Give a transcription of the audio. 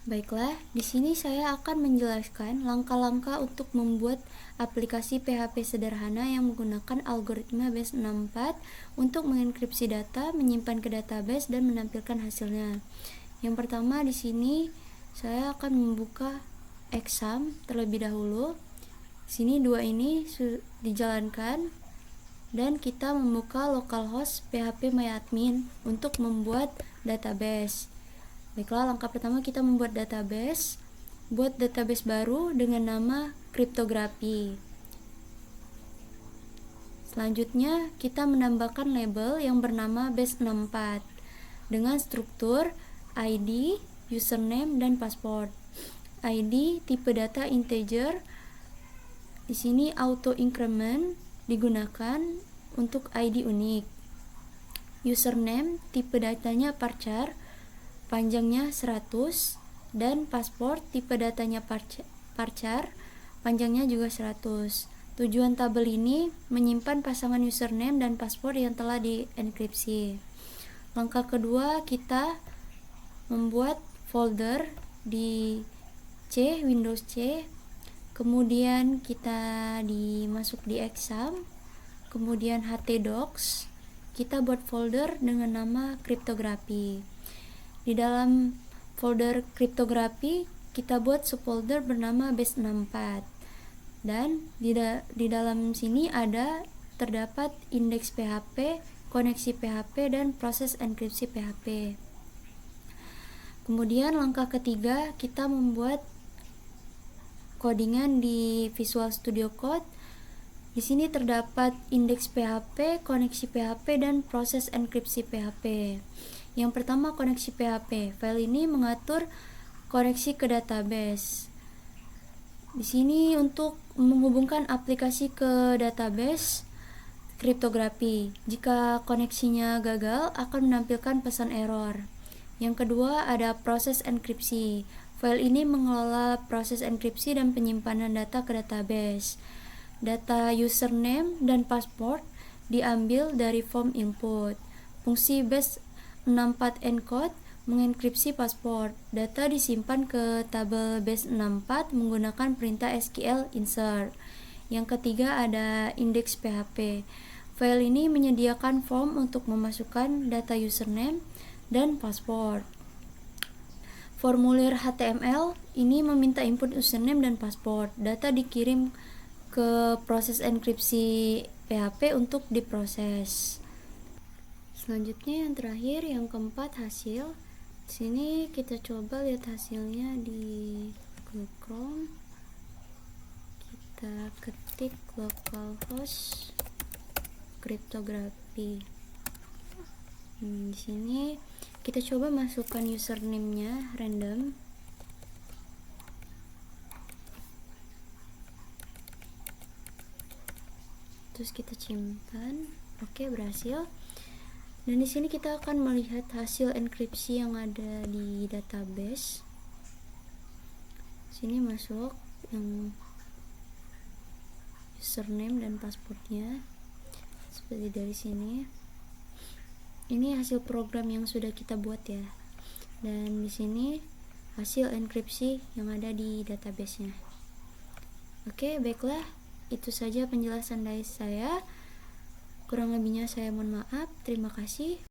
Baiklah, di sini saya akan menjelaskan langkah-langkah untuk membuat aplikasi PHP sederhana yang menggunakan algoritma base64 untuk mengenkripsi data, menyimpan ke database, dan menampilkan hasilnya. Yang pertama di sini saya akan membuka exam terlebih dahulu. Sini dua ini dijalankan dan kita membuka localhost phpMyAdmin untuk membuat database. Baiklah, langkah pertama kita membuat database. Buat database baru dengan nama kriptografi. Selanjutnya kita menambahkan label yang bernama base64 dengan struktur ID, username, dan password. ID tipe data integer. Di sini auto increment digunakan untuk ID unik. Username tipe datanya varchar, panjangnya 100, dan password tipe datanya varchar, panjangnya juga 100. Tujuan tabel ini menyimpan pasangan username dan password yang telah dienkripsi. Langkah kedua, kita membuat folder di Windows C, kemudian kita masuk di exam, kemudian htdocs, kita buat folder dengan nama kriptografi. Di dalam folder kriptografi kita buat subfolder bernama base64 dan di dalam sini terdapat indeks PHP, koneksi PHP, dan proses enkripsi PHP. Kemudian langkah ketiga, kita membuat codingan di Visual Studio Code. Di sini terdapat indeks PHP, koneksi PHP, dan proses enkripsi PHP. Yang pertama, koneksi PHP. File ini mengatur koneksi ke database. Di sini untuk menghubungkan aplikasi ke database kriptografi. Jika koneksinya gagal, akan menampilkan pesan error. Yang kedua, ada proses enkripsi. File ini mengelola proses enkripsi dan penyimpanan data ke database. Data username dan password diambil dari form input. Fungsi base64 encode mengenkripsi password. Data disimpan ke tabel base64 menggunakan perintah SQL insert. Yang ketiga ada indeks PHP. File ini menyediakan form untuk memasukkan data username dan password. Formulir HTML ini meminta input username dan password. Data dikirim ke proses enkripsi PHP untuk diproses. Selanjutnya yang terakhir, yang keempat, hasil. Sini kita coba lihat hasilnya di Google Chrome. Kita ketik localhost kriptografi. Di sini kita coba masukkan username-nya random. Terus kita simpan. Oke, berhasil. Dan di sini kita akan melihat hasil enkripsi yang ada di database. Sini masuk yang username dan passwordnya seperti dari sini. Ini hasil program yang sudah kita buat ya. Dan di sini hasil enkripsi yang ada di database-nya. Oke, baiklah. Itu saja penjelasan dari saya. Kurang lebihnya saya mohon maaf. Terima kasih.